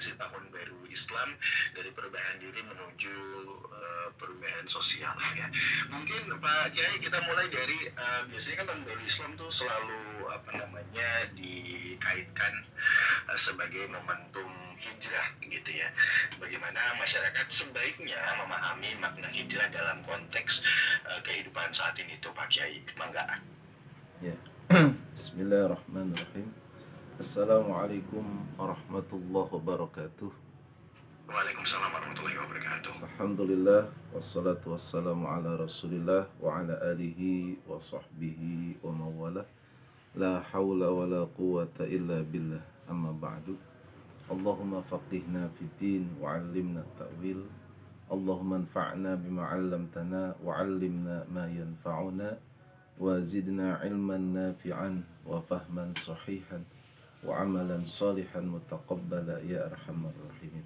tahun baru Islam dari perubahan diri menuju perubahan sosial ya. Mungkin Pak Kiai kita mulai dari biasanya kan tahun baru Islam tuh selalu dikaitkan sebagai momentum hijrah gitu ya. Bagaimana masyarakat sebaiknya memahami makna hijrah dalam konteks kehidupan saat ini tuh Pak Kiai. Mangga. Ya. Bismillahirrahmanirrahim. Assalamualaikum warahmatullahi wabarakatuh. Waalaikumsalam warahmatullahi wabarakatuh. Alhamdulillah wassalatu wassalamu ala Rasulillah wa ala alihi wa sahbihi wa mawala. La hawla wa la quwata illa billah. Amma ba'du. Allahumma faqihna fid din wa 'allimna ta'wil. Allahumma anfa'na bima 'allamtana wa 'allimna ma yanfa'una wa zidna ilman nafi'an wa fahman sahihan wa amalan salihan mutaqabbala ya arhamar rahimin.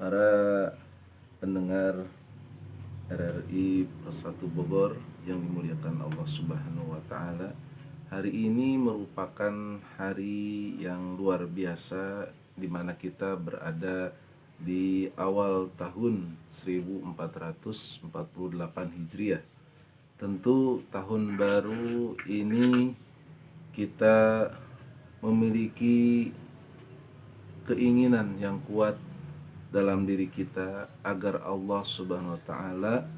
Para pendengar RRI Persatu Bogor yang dimuliakan Allah Subhanahu wa taala, hari ini merupakan hari yang luar biasa di mana kita berada di awal tahun 1448 Hijriah. Tentu tahun baru ini kita memiliki keinginan yang kuat dalam diri kita agar Allah Subhanahu wa taala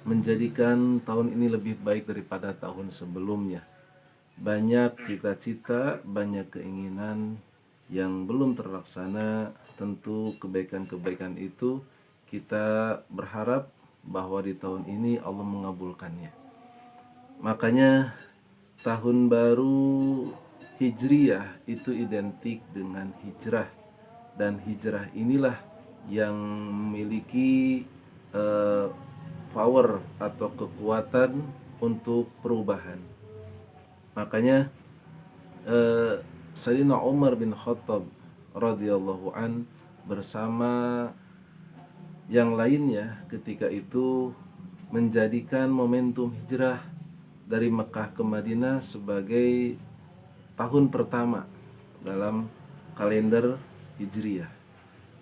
menjadikan tahun ini lebih baik daripada tahun sebelumnya. Banyak cita-cita, banyak keinginan yang belum terlaksana. Tentu kebaikan-kebaikan itu kita berharap bahwa di tahun ini Allah mengabulkannya. Makanya tahun baru Hijriyah itu identik dengan hijrah, dan hijrah inilah yang memiliki power atau kekuatan untuk perubahan. Makanya Sayyidina Umar bin Khattab radhiyallahu an bersama yang lainnya ketika itu menjadikan momentum hijrah dari Mekah ke Madinah sebagai tahun pertama dalam kalender Hijriyah.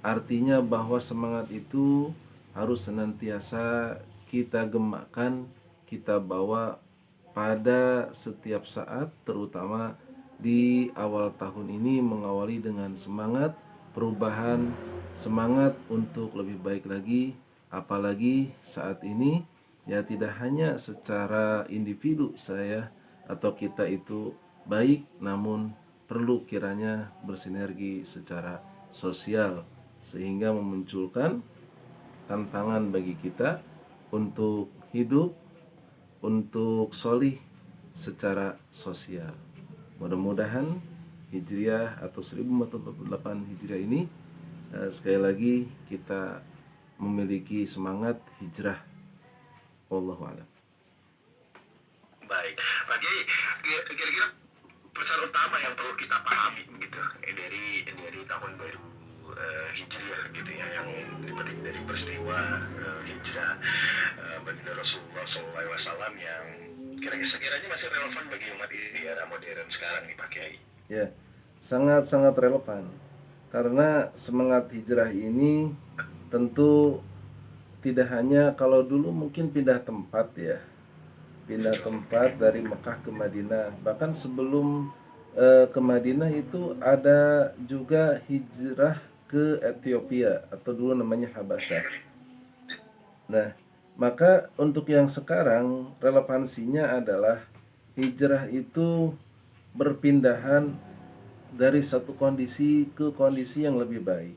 Artinya bahwa semangat itu harus senantiasa kita gemakkan, kita bawa pada setiap saat, terutama di awal tahun ini, mengawali dengan semangat perubahan, semangat untuk lebih baik lagi. Apalagi saat ini ya tidak hanya secara individu saya atau kita itu baik, namun perlu kiranya bersinergi secara sosial sehingga memunculkan tantangan bagi kita untuk hidup, untuk solih secara sosial. Mudah-mudahan Hijriah atau 1448 Hijriah ini sekali lagi kita memiliki semangat hijrah. Wallahu a'lam. Baik, Pak Kiai, kira-kira pesan utama yang perlu kita pahami gitu dari tahun baru Hijriah gitu ya, yang dari peristiwa hijrah baginda Rasulullah SAW yang sekiranya masih relevan bagi umat ini di era modern sekarang nih Pak Kiai. Ya, sangat-sangat relevan karena semangat hijrah ini tentu tidak hanya kalau dulu mungkin pindah tempat ya, pindah tempat dari Mekah ke Madinah. Bahkan sebelum ke Madinah itu ada juga hijrah ke Ethiopia atau dulu namanya Habasyah. Nah, maka untuk yang sekarang relevansinya adalah hijrah itu berpindahan dari satu kondisi ke kondisi yang lebih baik.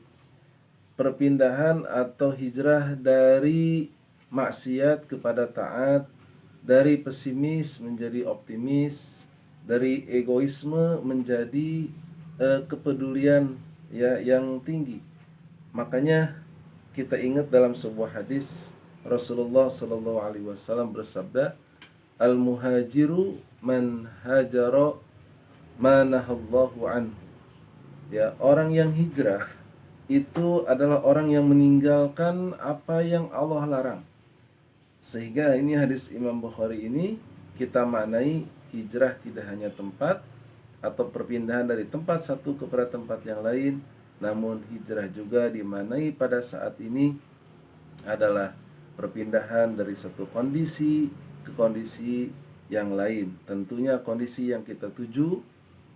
Perpindahan atau hijrah dari maksiat kepada taat, dari pesimis menjadi optimis, dari egoisme menjadi kepedulian ya yang tinggi. Makanya kita ingat dalam sebuah hadis Rasulullah Shallallahu Alaihi Wasallam bersabda, al muhajiru man hajaro manahallahu an. Ya, orang yang hijrah itu adalah orang yang meninggalkan apa yang Allah larang. Sehingga ini hadis Imam Bukhari ini kita maknai hijrah tidak hanya tempat atau perpindahan dari tempat satu kepada tempat yang lain, namun hijrah juga dimaknai pada saat ini adalah perpindahan dari satu kondisi ke kondisi yang lain. Tentunya kondisi yang kita tuju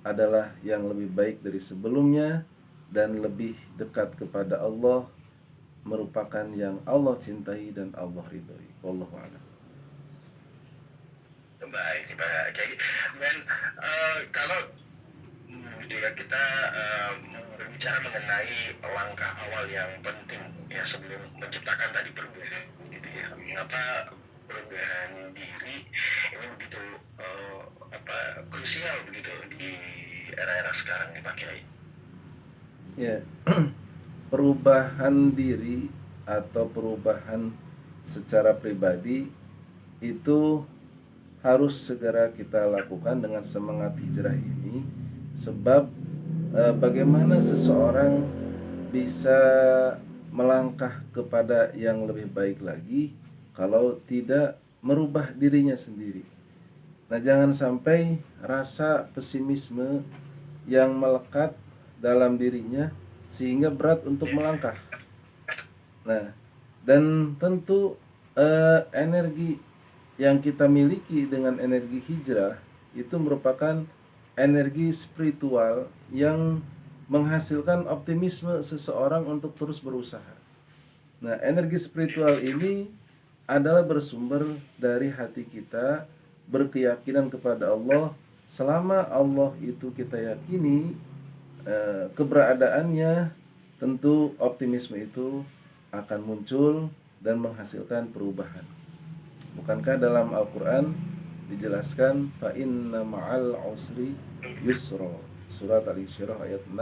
adalah yang lebih baik dari sebelumnya dan lebih dekat kepada Allah, merupakan yang Allah cintai dan Allah ridhoi. Wallahu a'lam. Baik, Pak Kiai. Dan kalau juga kita berbicara mengenai langkah awal yang penting ya sebelum menciptakan tadi perubahan gitu ya. Mengapa perubahan diri ini begitu krusial begitu di era-era sekarang nih Pak Kiai? Ya, perubahan diri atau perubahan secara pribadi itu harus segera kita lakukan dengan semangat hijrah ini, sebab bagaimana seseorang bisa melangkah kepada yang lebih baik lagi kalau tidak merubah dirinya sendiri. Nah, jangan sampai rasa pesimisme yang melekat dalam dirinya sehingga berat untuk melangkah. Nah, dan tentu energi yang kita miliki dengan energi hijrah itu merupakan energi spiritual yang menghasilkan optimisme seseorang untuk terus berusaha. Nah, energi spiritual ini adalah bersumber dari hati kita berkeyakinan kepada Allah. Selama Allah itu kita yakini keberadaannya, tentu optimisme itu akan muncul dan menghasilkan perubahan. Bukankah dalam Al-Quran dijelaskan fa inna ma'al usri yusra, surat Al-Isyrah ayat 6,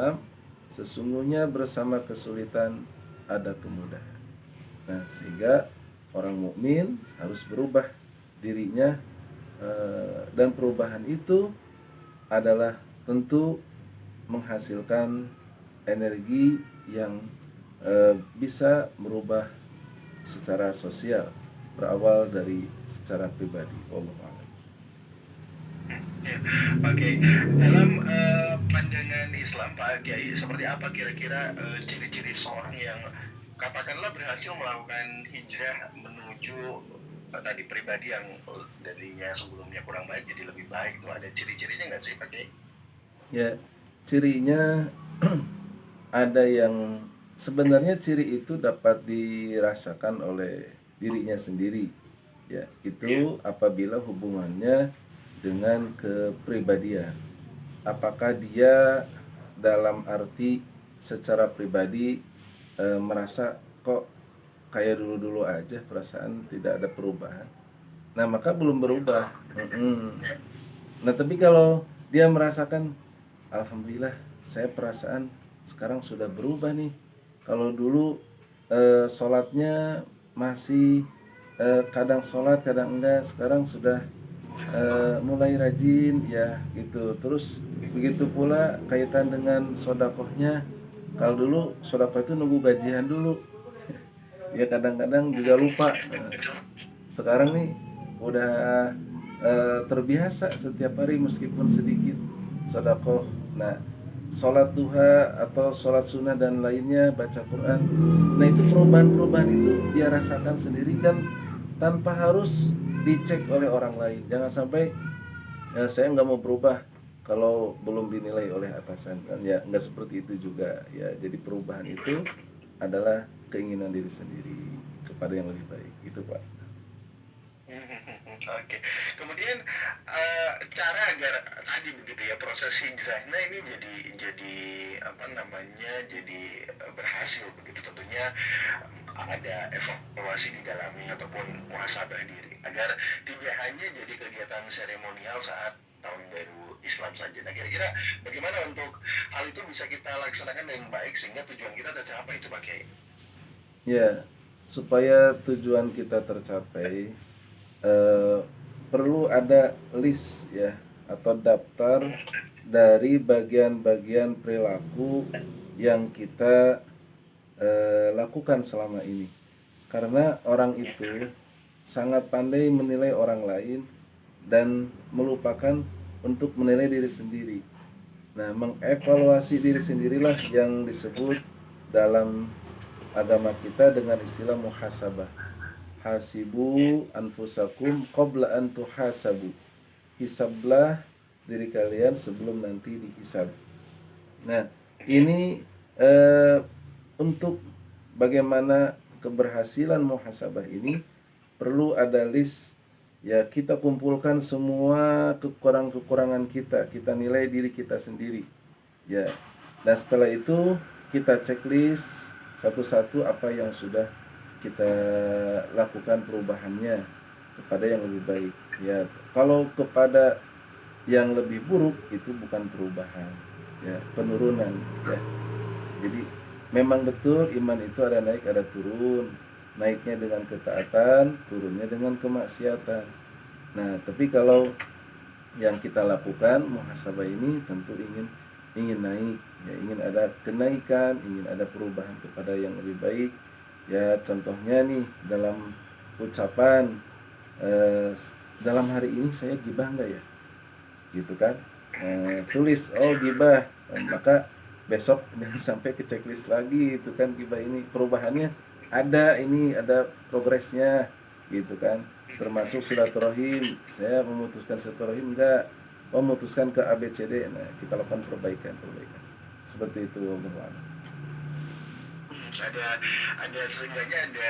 sesungguhnya bersama kesulitan ada kemudahan. Nah, sehingga orang mukmin harus berubah dirinya, dan perubahan itu adalah tentu menghasilkan energi yang bisa merubah secara sosial, berawal dari secara pribadi. Wallahu a'lam. Ya, Oke. Dalam pandangan Islam Pak Kiai, seperti apa kira-kira ciri-ciri seorang yang katakanlah berhasil melakukan hijrah menuju tadi pribadi yang darinya sebelumnya kurang baik jadi lebih baik, itu ada ciri-cirinya nggak sih Pak Kiai? Ya, cirinya ada yang sebenarnya ciri itu dapat dirasakan oleh dirinya sendiri. Ya, itu apabila hubungannya dengan kepribadian. Apakah dia dalam arti secara pribadi merasa kok kayak dulu-dulu aja, perasaan tidak ada perubahan. Nah, maka belum berubah. Nah, tapi kalau dia merasakan alhamdulillah saya perasaan sekarang sudah berubah nih. Kalau dulu sholatnya masih kadang sholat kadang enggak, sekarang sudah mulai rajin ya gitu. Terus begitu pula kaitan dengan sodakohnya. Kalau dulu sodakoh itu nunggu gajian dulu, ya kadang-kadang juga lupa. Sekarang nih udah terbiasa setiap hari meskipun sedikit sodakoh. Nah, sholat duha atau sholat sunnah dan lainnya, baca Quran, nah itu perubahan-perubahan itu dia rasakan sendiri dan tanpa harus dicek oleh orang lain. Jangan sampai saya nggak mau berubah kalau belum dinilai oleh atasan, kan ya nggak seperti itu juga ya. Jadi perubahan itu adalah keinginan diri sendiri kepada yang lebih baik, itu Pak. Oke. Kemudian cara agar tadi begitu ya proses hijrahnya ini jadi apa namanya jadi berhasil begitu, tentunya ada evaluasi di dalamnya ataupun muhasabah diri agar tidak hanya jadi kegiatan seremonial saat tahun baru Islam saja. Nah, kira-kira bagaimana untuk hal itu bisa kita laksanakan dengan baik sehingga tujuan kita tercapai itu Pak Kiai? Ya, supaya tujuan kita tercapai perlu ada list ya atau daftar dari bagian-bagian perilaku yang kita lakukan selama ini. Karena orang itu sangat pandai menilai orang lain dan melupakan untuk menilai diri sendiri. Nah, mengevaluasi diri sendirilah yang disebut dalam agama kita dengan istilah muhasabah. Hasibu anfusakum qabla an tuhasabu. Hisablah diri kalian sebelum nanti dihisab. Nah, ini untuk bagaimana keberhasilan muhasabah ini perlu ada list ya, kita kumpulkan semua kekurangan-kekurangan kita nilai diri kita sendiri. Ya. Dan setelah itu kita checklist satu-satu apa yang sudah kita lakukan perubahannya kepada yang lebih baik. Ya, kalau kepada yang lebih buruk itu bukan perubahan, ya, penurunan, ya. Jadi memang betul iman itu ada naik ada turun, naiknya dengan ketaatan, turunnya dengan kemaksiatan. Nah, tapi kalau yang kita lakukan muhasabah ini tentu ingin naik, ya, ingin ada kenaikan, ingin ada perubahan kepada yang lebih baik. Ya, contohnya nih dalam ucapan, eh, dalam hari ini saya gibah enggak ya, gitu kan. Tulis gibah, maka besok jangan sampai ke checklist lagi itu kan, gibah ini perubahannya ada, ini ada progresnya, gitu kan. Termasuk silaturahim, saya memutuskan silaturahim enggak, memutuskan ke ABCD, nah kita lakukan perbaikan seperti itu. Ada seenggaknya ada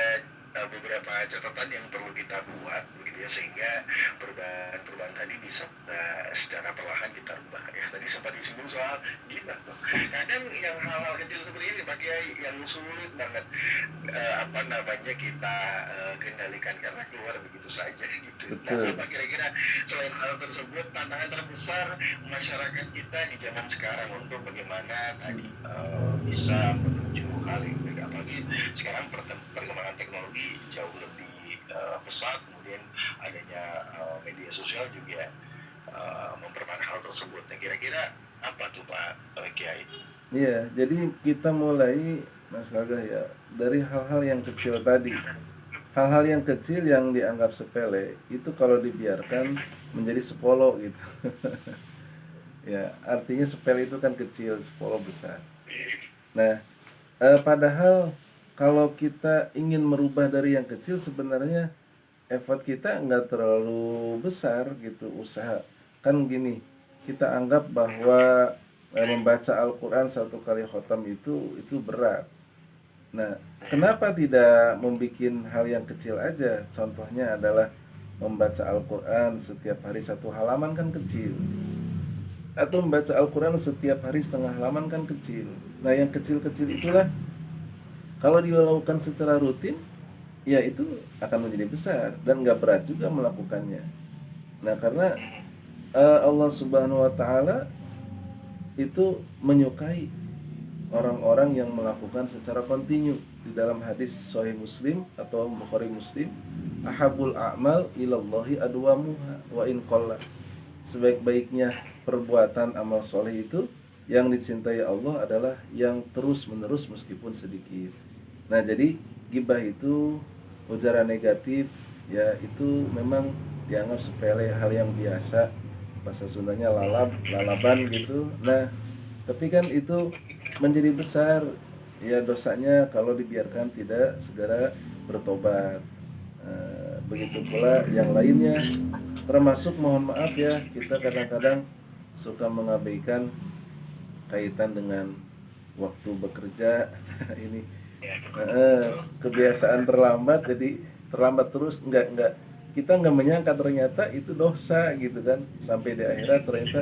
beberapa catatan yang perlu kita buat begitu ya, sehingga perubahan tadi bisa secara perlahan kita rubah ya. Tadi sempat disinggung soal gibah tuh, kadang yang hal-hal kecil seperti ini Pak Kiai yang sulit banget kita kendalikan karena keluar begitu saja gitu. Nah, Betul. apa kira-kira selain hal tersebut tantangan terbesar masyarakat kita di zaman sekarang untuk bagaimana tadi bisa menuju hal yang baik, apalagi sekarang perkembangan teknologi jauh lebih pesat, kemudian adanya media sosial juga memperparah hal tersebut. Nah, kira-kira apa tuh Pak Kiai? Iya, jadi kita mulai, Mas Gagah, ya, dari hal-hal yang kecil tadi. Hal-hal yang kecil yang dianggap sepele itu kalau dibiarkan menjadi sepolo gitu. Ya, artinya sepele itu kan kecil, sepolo besar. Nah, padahal kalau kita ingin merubah dari yang kecil, sebenarnya effort kita nggak terlalu besar gitu, usaha. Kan gini, kita anggap bahwa membaca Al-Quran satu kali khotam itu berat. Nah, kenapa tidak membuat hal yang kecil aja? Contohnya adalah membaca Al-Quran setiap hari satu halaman kan kecil. Atau membaca Al-Quran setiap hari setengah halaman kan kecil. Nah, yang kecil-kecil itulah kalau dilakukan secara rutin, ya itu akan menjadi besar dan nggak berat juga melakukannya. Nah, karena Allah Subhanahu Wa Taala itu menyukai orang-orang yang melakukan secara kontinu. Di dalam hadis Sahih Muslim atau Bukhari Muslim, ahabul a'mal ilallahi adwamuha wa in qalla. Sebaik-baiknya perbuatan amal soleh itu yang dicintai Allah adalah yang terus menerus meskipun sedikit. Nah, jadi gibah itu ujaran negatif, ya, itu memang dianggap sepele, hal yang biasa, bahasa Sundanya lalaban gitu. Nah, tapi kan itu menjadi besar ya dosanya kalau dibiarkan tidak segera bertobat. Begitu pula yang lainnya, termasuk mohon maaf ya, kita kadang-kadang suka mengabaikan kaitan dengan waktu bekerja. Ini kebiasaan terlambat, jadi terlambat terus, nggak kita nggak menyangka ternyata itu dosa gitu kan, sampai di akhirat ternyata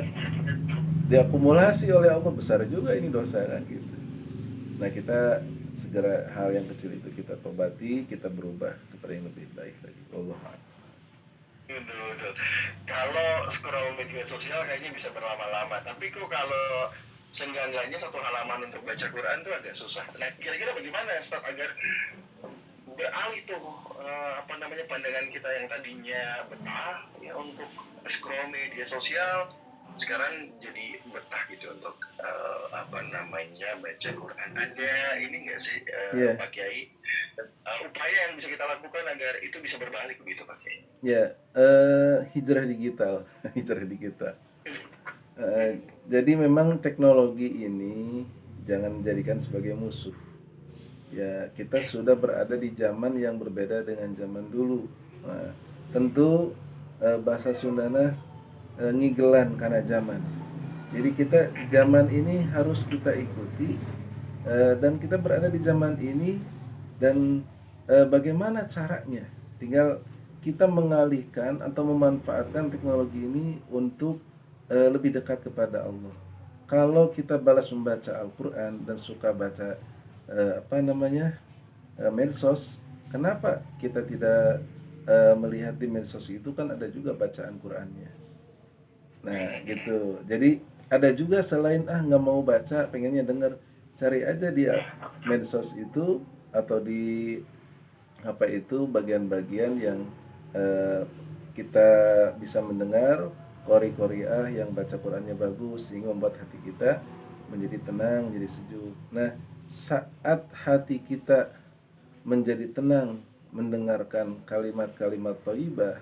diakumulasi oleh Allah, besar juga ini dosa kan gitu. Nah, kita segera hal yang kecil itu kita tobati, kita berubah kepada yang lebih baik lagi. Allah. Betul. Kalau scroll media sosial kayaknya bisa berlama-lama, tapi kok kalau seenggak-enggaknya satu halaman untuk baca Quran tuh agak susah. Nah, kira-kira bagaimana Ustaz agar beralih tuh pandangan kita yang tadinya betah ya untuk scroll media sosial, sekarang jadi betah gitu untuk baca Quran. Ada ini nggak sih Ya, Pak Kiai, upaya yang bisa kita lakukan agar itu bisa berbalik begitu Pak Kiai? ya, hijrah digital, hijrah digital. Eh, Jadi memang teknologi ini jangan dijadikan sebagai musuh. Ya, kita sudah berada di zaman yang berbeda dengan zaman dulu. Nah, tentu bahasa Sundana ngigelan karena zaman. Jadi kita zaman ini harus kita ikuti, dan kita berada di zaman ini, dan bagaimana caranya? Tinggal kita mengalihkan atau memanfaatkan teknologi ini untuk lebih dekat kepada Allah. Kalau kita balas membaca Al-Quran dan suka baca medsos, kenapa kita tidak melihat di medsos itu kan ada juga bacaan Qurannya. Nah gitu. Jadi ada juga selain nggak mau baca, pengennya dengar, cari aja dia medsos itu, atau di bagian-bagian yang eh, kita bisa mendengar qori-qoriah yang baca Qurannya bagus, sehingga membuat hati kita menjadi tenang, menjadi sejuk. Nah, saat hati kita menjadi tenang mendengarkan kalimat-kalimat thayyibah,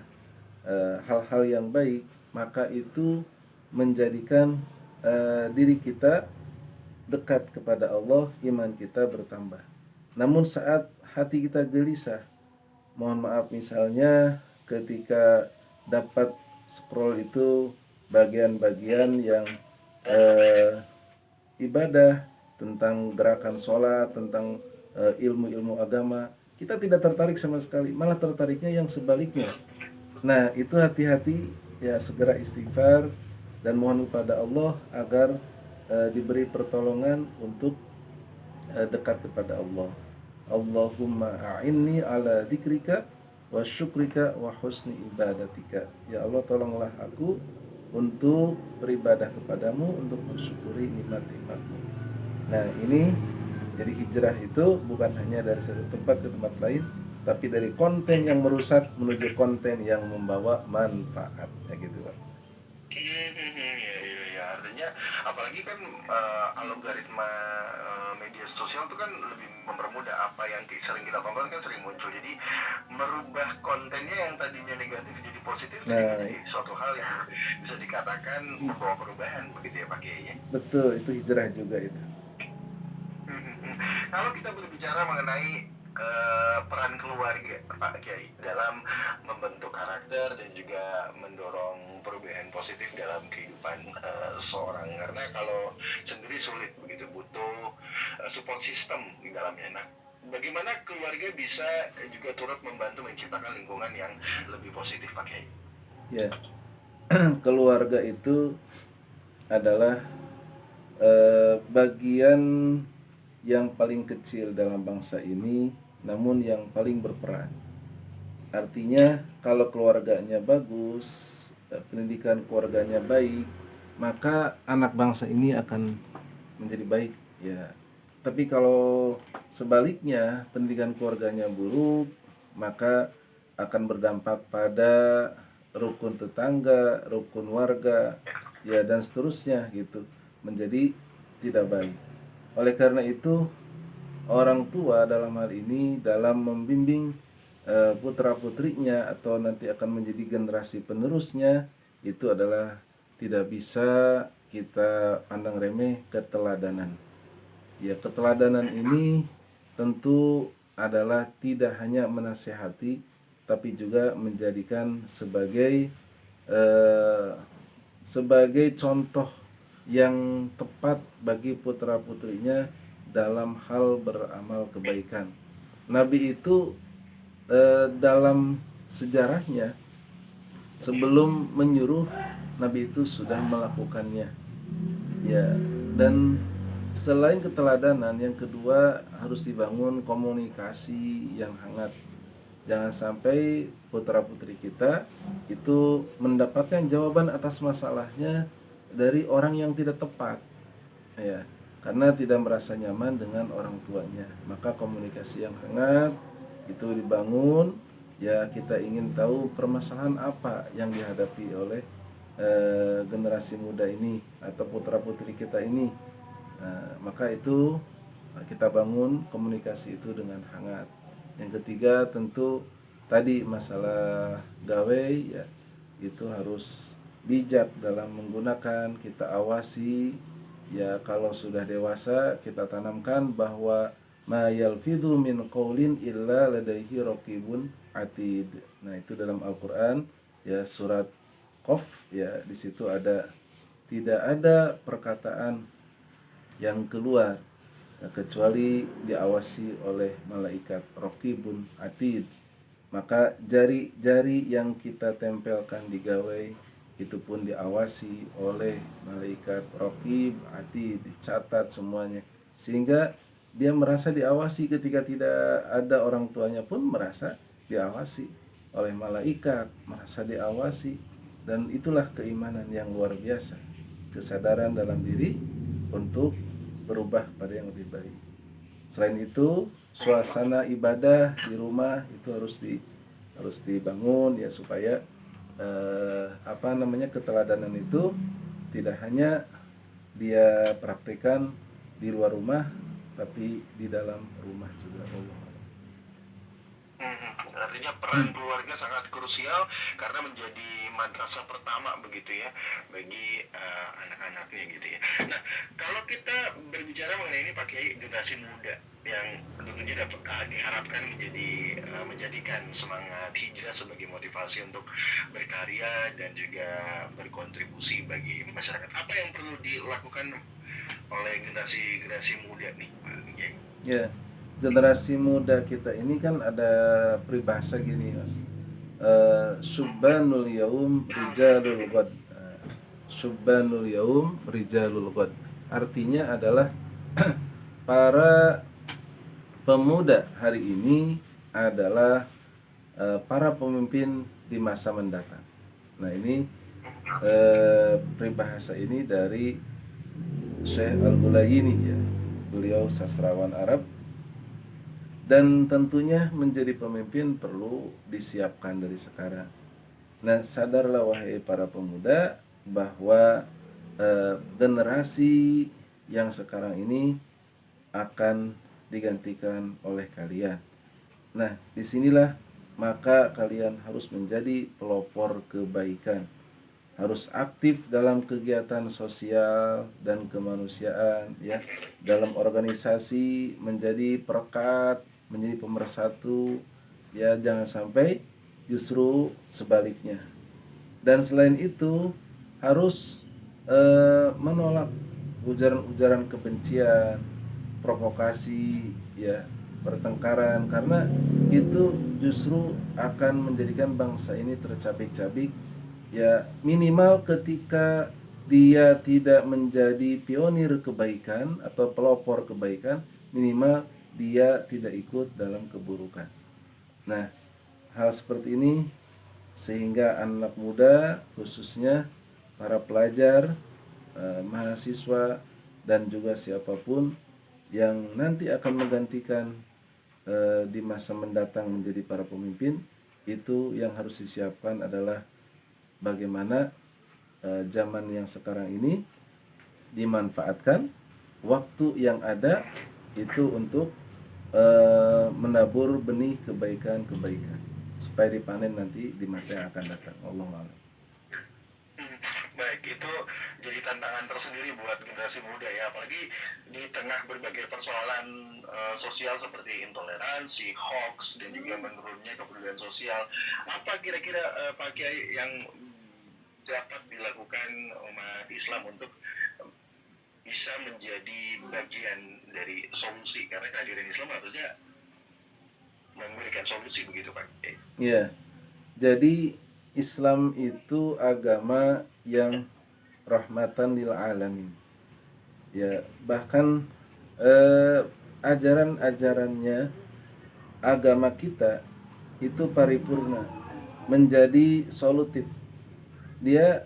hal-hal yang baik, maka itu menjadikan diri kita dekat kepada Allah, iman kita bertambah. Namun saat hati kita gelisah, mohon maaf, misalnya ketika dapat scroll itu bagian-bagian yang ibadah, tentang gerakan sholat, tentang ilmu-ilmu agama, kita tidak tertarik sama sekali, malah tertariknya yang sebaliknya. Nah, itu hati-hati ya, segera istighfar dan mohon kepada Allah agar diberi pertolongan untuk dekat kepada Allah. Allahumma a'inni ala dzikrika wa syukrika wa husni ibadatika. Ya Allah, tolonglah aku untuk beribadah kepadamu, untuk mensyukuri nikmat-nikmatmu. Nah, ini jadi hijrah itu bukan hanya dari satu tempat ke tempat lain, tapi dari konten yang merusak menuju konten yang membawa manfaat, ya gitu, Pak. Ya, artinya apalagi kan algoritma media sosial itu kan lebih mempermudah, apa yang sering kita tonton kan sering muncul, jadi merubah kontennya yang tadinya negatif jadi positif, jadi suatu hal yang bisa dikatakan membawa perubahan, begitu ya Pak Kiai ya? Betul, itu hijrah juga itu. Kalau kita berbicara mengenai peran keluarga Pak Kiai dalam membentuk karakter dan juga mendorong perubahan positif dalam kehidupan seseorang, karena kalau sendiri sulit begitu, butuh support system di dalamnya. Nah, bagaimana keluarga bisa juga turut membantu menciptakan lingkungan yang lebih positif Pak Kiai? Ya, keluarga itu adalah bagian yang paling kecil dalam bangsa ini, namun yang paling berperan. Artinya kalau keluarganya bagus, pendidikan keluarganya baik, maka anak bangsa ini akan menjadi baik, ya. Tapi kalau sebaliknya pendidikan keluarganya buruk, maka akan berdampak pada rukun tetangga, rukun warga, ya, dan seterusnya gitu, menjadi tidak baik. Oleh karena itu, orang tua dalam hal ini dalam membimbing putra-putrinya atau nanti akan menjadi generasi penerusnya, itu adalah tidak bisa kita pandang remeh keteladanan. Ya, keteladanan ini tentu adalah tidak hanya menasehati, tapi juga menjadikan sebagai contoh yang tepat bagi putra-putrinya dalam hal beramal kebaikan. Nabi itu dalam sejarahnya, sebelum menyuruh, Nabi itu sudah melakukannya. Ya, dan selain keteladanan, yang kedua harus dibangun komunikasi yang hangat. Jangan sampai putra-putri kita itu mendapatkan jawaban atas masalahnya dari orang yang tidak tepat, ya, karena tidak merasa nyaman dengan orang tuanya. Maka komunikasi yang hangat itu dibangun, ya, kita ingin tahu permasalahan apa yang dihadapi oleh generasi muda ini atau putra-putri kita ini. Maka itu kita bangun komunikasi itu dengan hangat. Yang ketiga tentu tadi masalah gawe, ya, itu harus bijak dalam menggunakan, kita awasi. Ya, kalau sudah dewasa kita tanamkan bahwa ma yalfidhu min qaulin illa ladaihi raqibun atid. Nah, itu dalam Al-Qur'an ya, surat Qaf ya, di situ ada, tidak ada perkataan yang keluar kecuali diawasi oleh malaikat raqibun atid. Maka jari-jari yang kita tempelkan di gawai itu pun diawasi oleh malaikat raqib atid, dicatat semuanya, sehingga dia merasa diawasi. Ketika tidak ada orang tuanya pun merasa diawasi oleh malaikat, merasa diawasi. Dan itulah keimanan yang luar biasa, kesadaran dalam diri untuk berubah pada yang lebih baik. Selain itu, suasana ibadah di rumah itu harus dibangun ya, supaya keteladanan itu tidak hanya dia praktekkan di luar rumah, tapi di dalam rumah juga. Allah. Artinya peran keluarga sangat krusial karena menjadi madrasah pertama begitu ya bagi anak-anaknya gitu ya. Nah, kalau kita berbicara mengenai ini pakai generasi muda yang tentunya dapat diharapkan menjadikan semangat hijrah sebagai motivasi untuk berkarya dan juga berkontribusi bagi masyarakat. Apa yang perlu dilakukan oleh generasi muda nih, Pak Ujai? Ya, generasi muda kita ini kan ada peribahasa gini, Mas. Subbanul yaum rijalul ghad. Subbanul yaum rijalul ghad. Artinya adalah para pemuda hari ini adalah para pemimpin di masa mendatang. Nah, ini peribahasa ini dari Syekh Al-Bulayini ya. Beliau sastrawan Arab, dan tentunya menjadi pemimpin perlu disiapkan dari sekarang. Nah, sadarlah wahai para pemuda bahwa generasi yang sekarang ini akan digantikan oleh kalian. Nah, disinilah maka kalian harus menjadi pelopor kebaikan, harus aktif dalam kegiatan sosial dan kemanusiaan ya, dalam organisasi, menjadi perekat, menjadi pemersatu ya, jangan sampai justru sebaliknya. Dan selain itu harus menolak ujaran-ujaran kebencian, provokasi ya, pertengkaran, karena itu justru akan menjadikan bangsa ini tercabik-cabik ya. Minimal ketika dia tidak menjadi pionir kebaikan atau pelopor kebaikan, minimal dia tidak ikut dalam keburukan. Nah, hal seperti ini sehingga anak muda, khususnya para pelajar, mahasiswa, dan juga siapapun yang nanti akan menggantikan di masa mendatang menjadi para pemimpin, itu yang harus disiapkan adalah bagaimana zaman yang sekarang ini dimanfaatkan waktu yang ada itu untuk menabur benih kebaikan-kebaikan supaya dipanen nanti di masa yang akan datang. Wallahu a'lam. Baik, itu jadi tantangan tersendiri buat generasi muda ya, apalagi di tengah berbagai persoalan sosial seperti intoleransi, hoax, dan juga menurunnya kepedulian sosial. Apa kira-kira Pak Kiai yang dapat dilakukan umat Islam untuk bisa menjadi bagian dari solusi, karena kehadiran Islam harusnya memberikan solusi begitu Pak Kiai? Ya, jadi Islam itu agama yang rahmatan lil alamin. Ya, bahkan ajaran-ajarannya, agama kita itu paripurna, menjadi solutif. Dia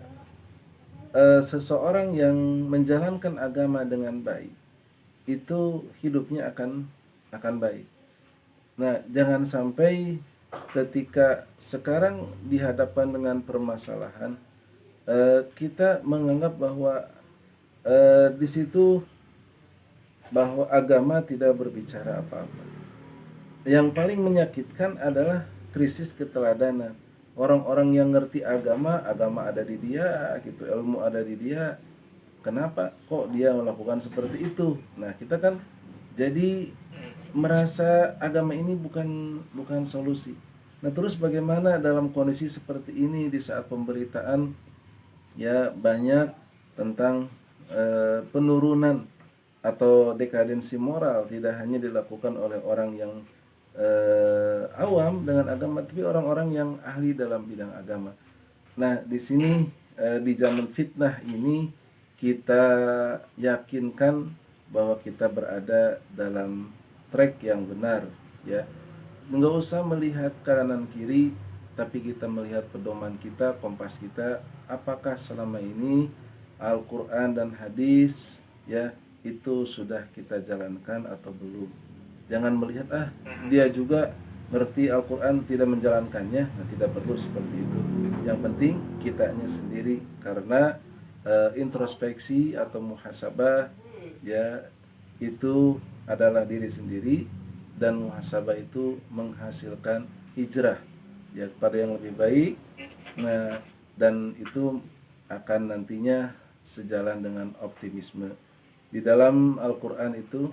seseorang yang menjalankan agama dengan baik, itu hidupnya akan baik. Nah, jangan sampai ketika sekarang dihadapkan dengan permasalahan, kita menganggap bahwa di situ bahwa agama tidak berbicara apa-apa. Yang paling menyakitkan adalah krisis keteladanan. orang-orang yang ngerti agama, agama ada di dia gitu, ilmu ada di dia. Kenapa kok dia melakukan seperti itu? Nah, kita kan jadi merasa agama ini bukan solusi. Nah, terus bagaimana dalam kondisi seperti ini di saat pemberitaan ya banyak tentang penurunan atau dekadensi moral tidak hanya dilakukan oleh orang yang awam dengan agama, tapi orang-orang yang ahli dalam bidang agama. Nah, di sini di zaman fitnah ini kita yakinkan bahwa kita berada dalam track yang benar, ya. Nggak usah melihat kanan kiri, tapi kita melihat pedoman kita, kompas kita, apakah selama ini Al-Quran dan hadis ya itu sudah kita jalankan atau belum. Jangan melihat dia juga ngerti Al-Quran tidak menjalankannya. Nah, tidak perlu seperti itu. Yang penting kitanya sendiri, karena introspeksi atau muhasabah ya itu adalah diri sendiri, dan muhasabah itu menghasilkan hijrah ya kepada yang lebih baik. Nah, dan itu akan nantinya sejalan dengan optimisme. Di dalam Al-Quran itu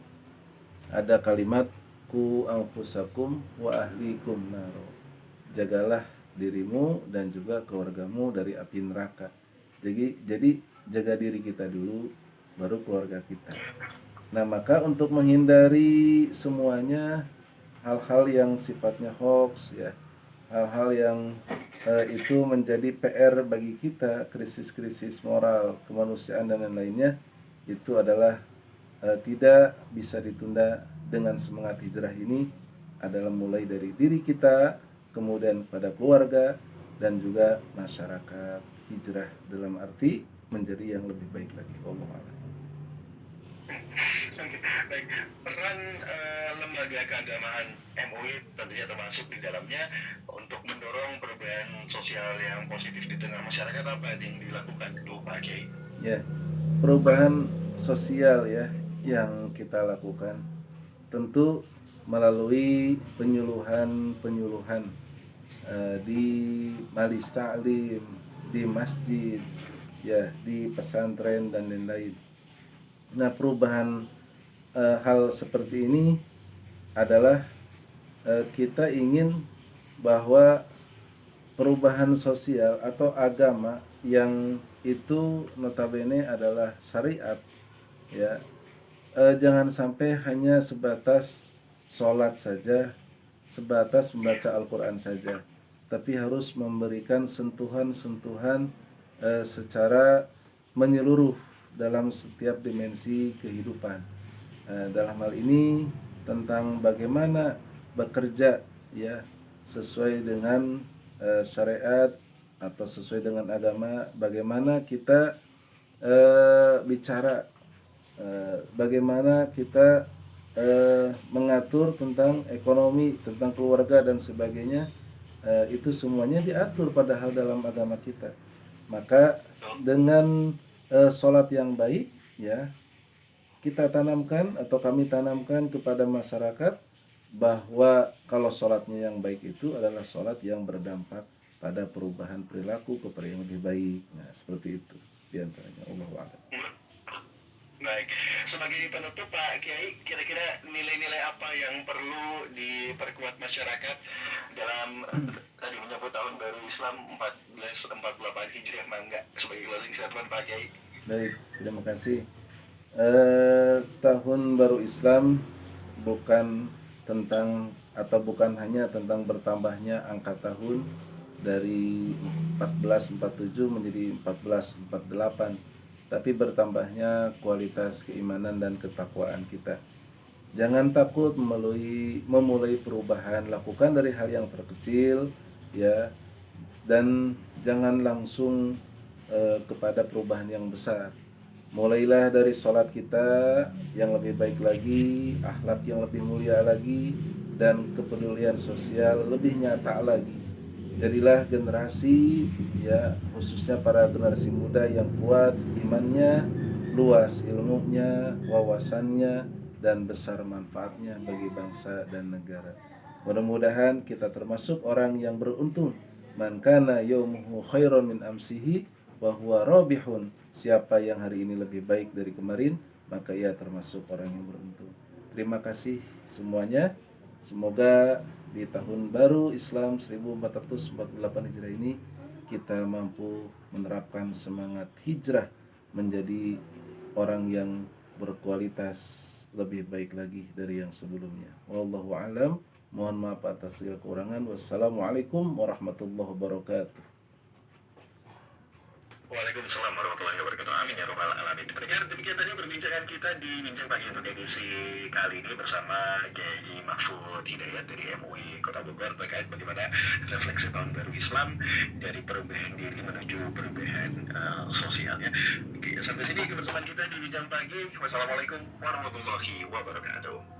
ada kalimat ku anfusakum wa ahlikum naro. Jagalah dirimu dan juga keluargamu dari api neraka. Jadi jaga diri kita dulu, baru keluarga kita. Nah, maka untuk menghindari semuanya hal-hal yang sifatnya hoax ya, hal-hal yang itu menjadi PR bagi kita, krisis-krisis moral, kemanusiaan dan lain-lainnya, itu adalah tidak bisa ditunda. Dengan semangat hijrah ini adalah mulai dari diri kita, kemudian pada keluarga dan juga masyarakat. Hijrah dalam arti menjadi yang lebih baik lagi. Wallahu a'lam. Oke, baik. Peran lembaga keagamaan MUI tentunya termasuk di dalamnya untuk mendorong perubahan sosial yang positif di tengah masyarakat, apa yang dilakukan dulu Pak Kiai? Ya, perubahan sosial ya yang kita lakukan tentu melalui penyuluhan di majelis taklim, di masjid, ya di pesantren dan lain-lain. Nah, perubahan hal seperti ini adalah kita ingin bahwa perubahan sosial atau agama yang itu notabene adalah syariat ya, jangan sampai hanya sebatas sholat saja, sebatas membaca Al-Quran saja, tapi harus memberikan sentuhan-sentuhan secara menyeluruh dalam setiap dimensi kehidupan. Dalam hal ini tentang bagaimana bekerja ya sesuai dengan syariat atau sesuai dengan agama, bagaimana kita bicara, bagaimana kita mengatur tentang ekonomi, tentang keluarga dan sebagainya, itu semuanya diatur padahal dalam agama kita. Maka dengan sholat yang baik ya, kita tanamkan atau kami tanamkan kepada masyarakat bahwa kalau sholatnya yang baik itu adalah sholat yang berdampak pada perubahan perilaku kepada yang lebih baik. Nah, seperti itu diantaranya. Allahu a'lam. Baik, sebagai penutup Pak Kiai, kira-kira nilai-nilai apa yang perlu diperkuat masyarakat dalam tadi menyambut tahun baru Islam 1448 Hijriah, Mangga, sebagai closing statement Pak Kiai? Baik, terima kasih. Tahun baru Islam bukan tentang atau bukan hanya tentang bertambahnya angka tahun dari 1447 menjadi 1448, tapi bertambahnya kualitas keimanan dan ketakwaan kita. Jangan takut memulai perubahan, lakukan dari hal yang terkecil ya, dan jangan langsung kepada perubahan yang besar. Mulailah dari sholat kita yang lebih baik lagi, akhlak yang lebih mulia lagi, dan kepedulian sosial lebih nyata lagi. Jadilah generasi ya, khususnya para generasi muda yang kuat imannya, luas ilmunya, wawasannya, dan besar manfaatnya bagi bangsa dan negara. Mudah-mudahan kita termasuk orang yang beruntung Man kana yaumuhu khairan min amsihi wa huwa rabihun. Siapa yang hari ini lebih baik dari kemarin, maka ia termasuk orang yang beruntung. Terima kasih semuanya. Semoga di tahun baru Islam 1448 Hijrah ini kita mampu menerapkan semangat hijrah menjadi orang yang berkualitas lebih baik lagi dari yang sebelumnya. Wallahu alam. Mohon maaf atas segala kekurangan. Wassalamualaikum warahmatullahi wabarakatuh. Waalaikumsalam warahmatullahi wabarakatuh. Amin ya robbal alamin. Pendengar, demikian tadi perbincangan kita di Bincang Pagi untuk edisi kali ini bersama Kiai Mahfud Hidayat dari MUI Kota Bogor terkait bagaimana refleksi tahun baru Islam dari perubahan diri menuju perubahan sosialnya. Oke, sampai sini kebersamaan kita di Bincang Pagi. Wassalamualaikum warahmatullahi wabarakatuh.